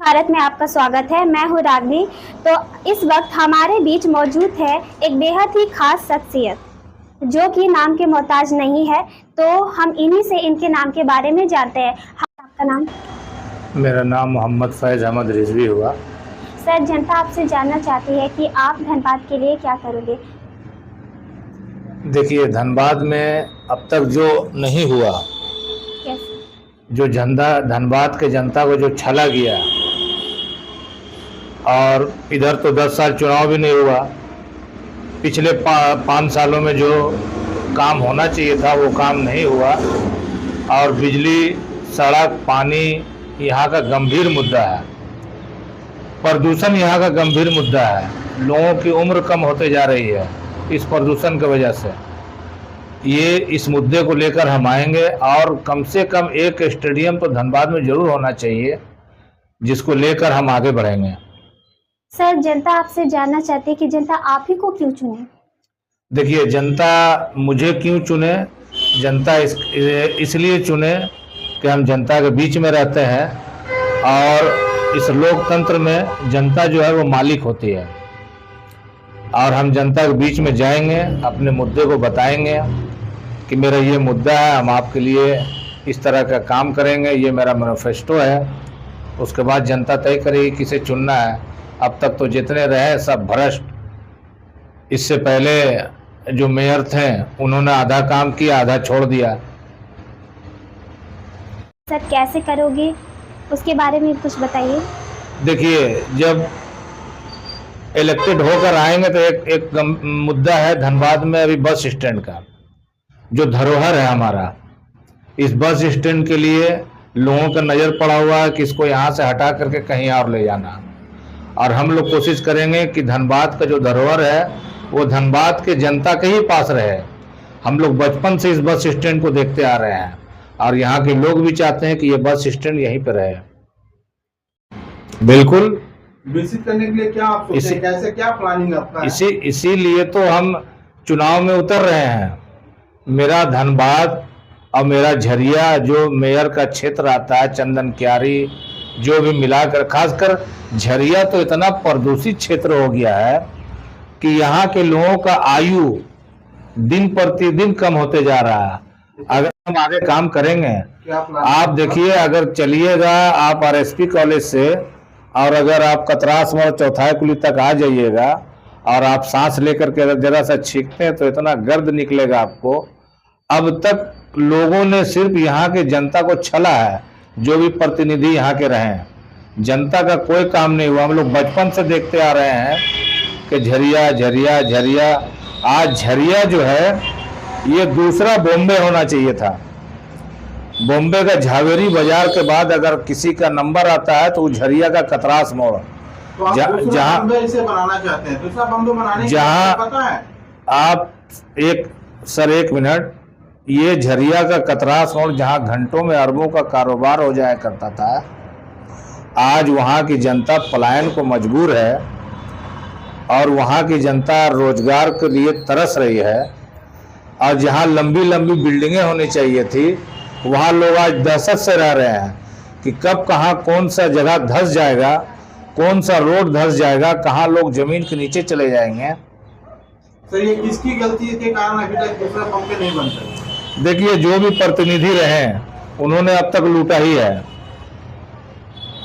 भारत में आपका स्वागत है। मैं हूँ रागनी। तो इस वक्त हमारे बीच मौजूद है एक बेहद ही खास शख्सियत जो कि नाम के मोहताज नहीं है। तो हम इन्हीं से इनके नाम के बारे में जानते हैं। आपका नाम? मेरा नाम मोहम्मद फैज़ अहमद रिजवी हुआ। सर, जनता आपसे जानना चाहती है कि आप धनबाद के लिए क्या करोगे? देखिए, धनबाद में अब तक जो नहीं हुआ, कैसे? जो धनबाद के जनता को जो छला गया, और इधर तो 10 साल चुनाव भी नहीं हुआ। पिछले 5 सालों में जो काम होना चाहिए था वो काम नहीं हुआ। और बिजली, सड़क, पानी यहाँ का गंभीर मुद्दा है। प्रदूषण यहाँ का गंभीर मुद्दा है। लोगों की उम्र कम होते जा रही है इस प्रदूषण की वजह से। इस मुद्दे को लेकर हम आएंगे और कम से कम एक स्टेडियम तो धनबाद में जरूर होना चाहिए, जिसको लेकर हम आगे बढ़ेंगे। सर, जनता आपसे जानना चाहती है कि जनता आप ही को क्यों चुने? देखिए, जनता मुझे क्यों चुने? जनता इसलिए चुने कि हम जनता के बीच में रहते हैं, और इस लोकतंत्र में जनता जो है वो मालिक होती है। और हम जनता के बीच में जाएंगे, अपने मुद्दे को बताएंगे कि मेरा ये मुद्दा है, हम आपके लिए इस तरह का काम करेंगे, ये मेरा मैनिफेस्टो है। उसके बाद जनता तय करेगी किसे चुनना है। अब तक तो जितने रहे सब भ्रष्ट। इससे पहले जो मेयर थे उन्होंने आधा काम किया, आधा छोड़ दिया। सर, कैसे करोगे उसके बारे में कुछ बताइए। देखिए, जब इलेक्टेड होकर आएंगे तो एक मुद्दा है धनबाद में अभी बस स्टैंड का, जो धरोहर है हमारा। इस बस स्टैंड के लिए लोगों का नज़र पड़ा हुआ है कि इसको यहाँ से हटा करके कहीं और ले जाना। और हम लोग कोशिश करेंगे कि धनबाद का जो धरोहर है वो धनबाद के जनता के ही पास रहे। हम लोग बचपन से इस बस स्टैंड को देखते आ रहे हैं, और यहाँ के लोग भी चाहते हैं कि ये बस स्टैंड यहीं पर रहे। बिल्कुल। विकसित करने के लिए क्या आप सोचते हैं? कैसे, क्या प्लानिंग आपका है? इसीलिए तो हम चुनाव में उतर रहे हैं। मेरा धनबाद और मेरा झरिया जो मेयर का क्षेत्र आता है, चंदन क्यारी, जो भी मिलाकर, खासकर झरिया तो इतना प्रदूषित क्षेत्र हो गया है कि यहाँ के लोगों का आयु दिन प्रतिदिन कम होते जा रहा है। अगर हम आगे काम करेंगे, आप देखिए, अगर चलिएगा आप आरएसपी कॉलेज से, और अगर आप कतरास मोड़ चौथाई कुली तक आ जाइएगा, और आप सांस लेकर के अगर जरा सा छींकते हैं तो इतना गर्द निकलेगा आपको। अब तक लोगों ने सिर्फ यहाँ के जनता को छला है, जो भी प्रतिनिधि यहाँ के रहे हैं। जनता का कोई काम नहीं हुआ। हम लोग बचपन से देखते आ रहे हैं कि झरिया झरिया झरिया। आज झरिया जो है ये दूसरा बॉम्बे होना चाहिए था। बॉम्बे का झावेरी बाजार के बाद अगर किसी का नंबर आता है तो वो झरिया का कतरास मोड़, तो जहाँ इसे बनाना चाहते हैं, दूसरा बॉम्बे बनाने की पता है आप? एक मिनट, ये झरिया का कतरास मोड़ जहाँ घंटों में अरबों का कारोबार हो जाया करता था, आज वहाँ की जनता पलायन को मजबूर है, और वहाँ की जनता रोजगार के लिए तरस रही है। और जहाँ लंबी लंबी बिल्डिंगें होनी चाहिए थी, वहाँ लोग आज दहशत से रह रहे हैं कि कब कहाँ कौन सा जगह धंस जाएगा, कौन सा रोड धंस जाएगा, कहाँ लोग जमीन के नीचे चले जाएंगे। सर, ये किसकी गलती के कारण अभी तक दूसरा बॉम्बे नहीं बन सका? देखिए, जो भी प्रतिनिधि रहे उन्होंने अब तक लूटा ही है।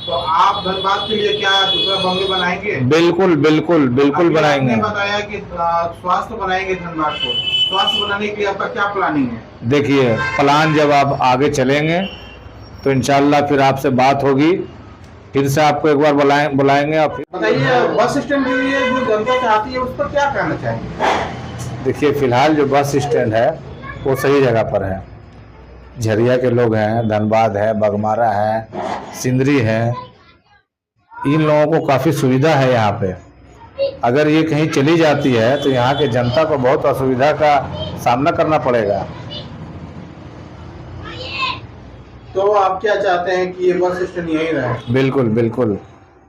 तो आप धनबाद के लिए क्या दूसरा बॉम्बे बनाएंगे? बिल्कुल बिल्कुल बिल्कुल बनाएंगे। आपने बताया कि स्वास्थ्य बनाएंगे धनबाद को। स्वास्थ्य बनाने के लिए आपका क्या प्लानिंग है? देखिए, प्लान जब आप आगे चलेंगे तो इंशाल्लाह फिर आपसे बात होगी, फिर से आपको एक बार बुलाएंगे। और बताइए, बस स्टैंड के लिए जो जनता चाहती है उस पर क्या कहना चाहेंगे? देखिए, फिलहाल जो बस स्टैंड है वो सही जगह पर है। झरिया के लोग हैं, धनबाद है, बगमारा है, सिंदरी है, इन लोगों को काफ़ी सुविधा है यहाँ पे। अगर ये कहीं चली जाती है तो यहाँ के जनता को बहुत असुविधा का सामना करना पड़ेगा। तो आप क्या चाहते हैं कि ये बस स्टैंड यहीं रहे? बिल्कुल बिल्कुल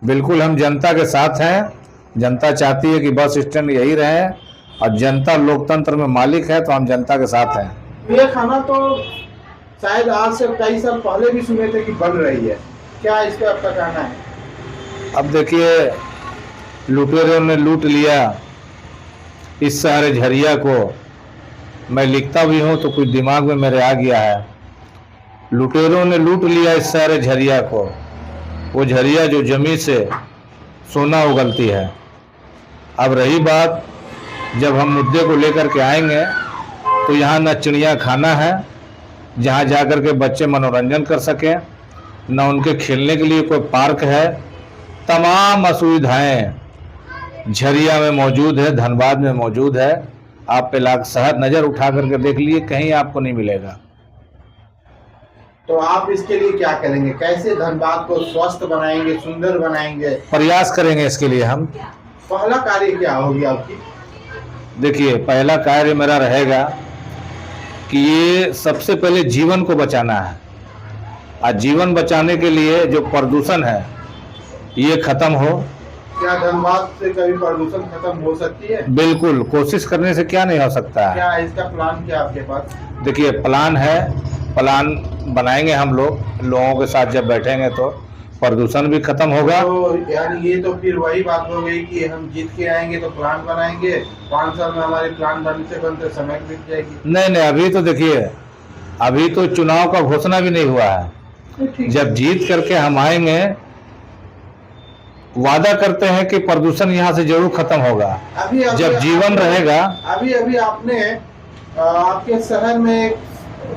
बिल्कुल, हम जनता के साथ हैं। जनता चाहती है कि बस स्टैंड यही रहे, और जनता लोकतंत्र में मालिक है, तो हम जनता के साथ हैं। ये खाना तो शायद आज से कई साल पहले भी सुने थे कि बन रही है, क्या इस पे आपका कहना है? अब देखिए, लुटेरों ने लूट लिया इस सारे झरिया को। मैं लिखता भी हूँ तो कुछ दिमाग में मेरे आ गया है। लुटेरों ने लूट लिया इस सारे झरिया को, वो झरिया जो जमीन से सोना उगलती है। अब रही बात, जब हम मुद्दे को लेकर के आएंगे तो यहाँ न चिड़िया खाना है जहाँ जाकर के बच्चे मनोरंजन कर सकें, न उनके खेलने के लिए कोई पार्क है। तमाम असुविधाएं झरिया में मौजूद है, धनबाद में मौजूद है। आप पे लाख शहर नज़र उठा करके देख लिए, कहीं आपको नहीं मिलेगा। तो आप इसके लिए क्या करेंगे? कैसे धनबाद को स्वस्थ बनाएंगे, सुंदर बनाएंगे? प्रयास करेंगे इसके लिए हम। पहला कार्य क्या होगी आपकी? देखिए, पहला कार्य मेरा रहेगा कि ये सबसे पहले जीवन को बचाना है, और जीवन बचाने के लिए जो प्रदूषण है ये खत्म हो। क्या धनबाद से कभी प्रदूषण खत्म हो सकती है? बिल्कुल, कोशिश करने से क्या नहीं हो सकता है। क्या इसका प्लान क्या आपके पास? देखिए, प्लान है, प्लान बनाएंगे हम लोगों के साथ जब बैठेंगे तो प्रदूषण भी खत्म होगा। तो यानी ये तो फिर वही बात हो गई कि हम जीत के आएंगे तो प्लान बनाएंगे, 5 साल में हमारे प्लान बनते समय बीत जाएगी। नहीं, अभी तो देखिए, अभी तो चुनाव का घोषणा भी नहीं हुआ है। जब जीत करके हम आएंगे, वादा करते हैं कि प्रदूषण यहाँ से जरूर खत्म होगा। अभी जब जीवन रहेगा। अभी आपने आपके शहर में एक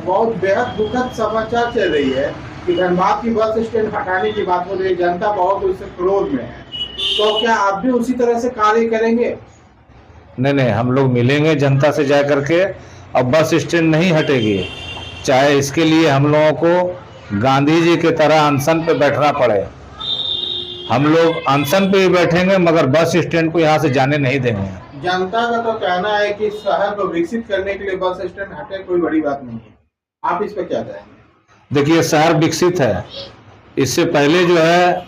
बहुत बेहद दुखद समाचार चल रही है कि धनबाद की बस स्टैंड हटाने की बात हो रही है। जनता बहुत उससे क्रोध में है, तो क्या आप भी उसी तरह से कार्य करेंगे? नहीं, हम लोग मिलेंगे जनता से जा करके। अब बस स्टैंड नहीं हटेगी, चाहे इसके लिए हम लोगों को गांधी जी के तरह अनशन पे बैठना पड़े। हम लोग अनशन पे ही बैठेंगे, मगर बस स्टैंड को यहाँ से जाने नहीं देंगे। जनता का तो कहना है कि शहर को विकसित करने के लिए बस स्टैंड हटे कोई बड़ी बात नहीं है। आप इस पर क्या कहेंगे? देखिए, शहर विकसित है। इससे पहले जो है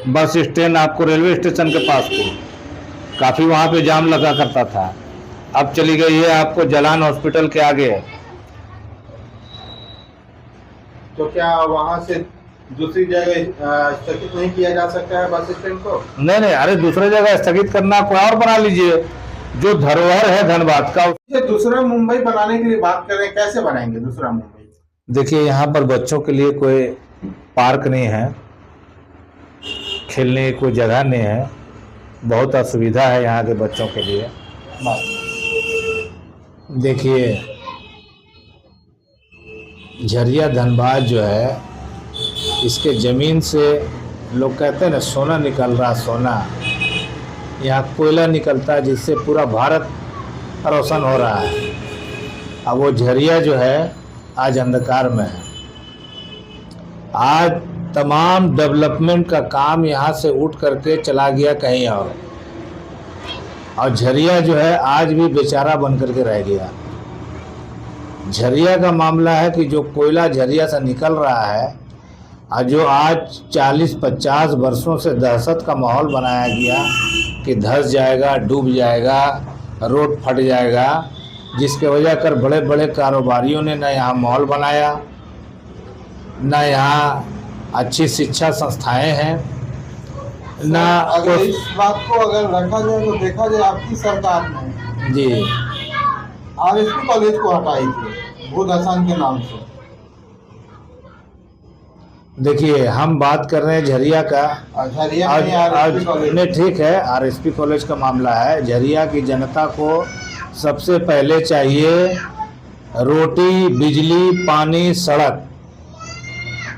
बस स्टैंड आपको रेलवे स्टेशन के पास थी, काफ़ी वहाँ पे जाम लगा करता था। अब चली गई है आपको जलान हॉस्पिटल के आगे। तो क्या वहाँ से दूसरी जगह स्थगित नहीं किया जा सकता है बस स्टैंड को? नहीं, अरे दूसरी जगह स्थगित करना, कोई और बना लीजिए। जो धरोहर है धनबाद का, दूसरा मुंबई बनाने के लिए बात करें, कैसे बनाएंगे दूसरा मुंबई? देखिए, यहाँ पर बच्चों के लिए कोई पार्क नहीं है, खेलने की कोई जगह नहीं है, बहुत असुविधा है यहाँ के बच्चों के लिए। देखिए, झरिया धनबाद जो है, इसके ज़मीन से लोग कहते हैं ना सोना निकल रहा, सोना। यहाँ कोयला निकलता है जिससे पूरा भारत रोशन हो रहा है। अब वो झरिया जो है आज अंधकार में है। आज तमाम डेवलपमेंट का काम यहाँ से उठ करके चला गया कहीं और झरिया जो है आज भी बेचारा बन करके रह गया। झरिया का मामला है कि जो कोयला झरिया से निकल रहा है और जो आज 40-50 वर्षों से दहशत का माहौल बनाया गया कि धंस जाएगा, डूब जाएगा, रोड फट जाएगा, जिसके वजह कर बड़े बड़े कारोबारियों ने न यहाँ माहौल बनाया, न यहाँ अच्छी शिक्षा संस्थाएं हैं, न अगर इस बात को अगर रखा जाए तो देखा जाए आपकी सरकार ने जी RSP कॉलेज को हटाई थी भूदहसान के नाम से। देखिए, हम बात कर रहे हैं झरिया का। झरिया में RSP कॉलेज नहीं, ठीक है, RSP कॉलेज का मामला है। झरिया की जनता को सबसे पहले चाहिए रोटी, बिजली, पानी, सड़क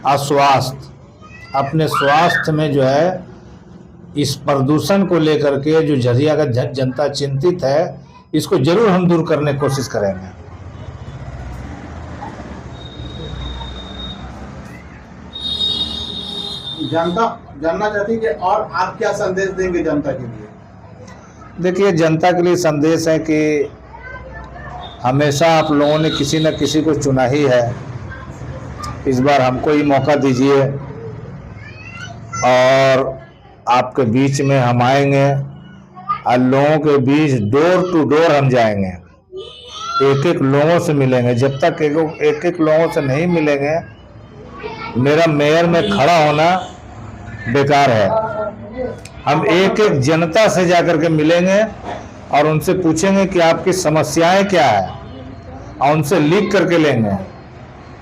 और स्वास्थ्य। अपने स्वास्थ्य में जो है इस प्रदूषण को लेकर के जो झरिया का जनता चिंतित है, इसको जरूर हम दूर करने की कोशिश करेंगे। जनता जानना चाहती है कि और आप क्या संदेश देंगे जनता के लिए? देखिए, जनता के लिए संदेश है कि हमेशा आप लोगों ने किसी न किसी को चुना ही है। इस बार हमको ही मौका दीजिए और आपके बीच में हम आएंगे और लोगों के बीच डोर टू डोर हम जाएंगे, एक एक लोगों से मिलेंगे। जब तक एक एक लोगों से नहीं मिलेंगे, मेरा मेयर में खड़ा होना बेकार है। हम एक एक जनता से जाकर के मिलेंगे और उनसे पूछेंगे कि आपकी समस्याएं क्या है, और उनसे लिख करके लेंगे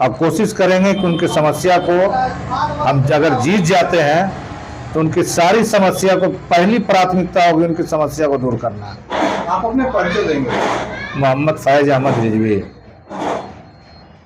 और कोशिश करेंगे कि उनकी समस्या को हम अगर जीत जाते हैं तो उनकी सारी समस्या को पहली प्राथमिकता होगी उनकी समस्या को दूर करना। आप अपने परिचय देंगे? मोहम्मद फैज अहमद रिजवी।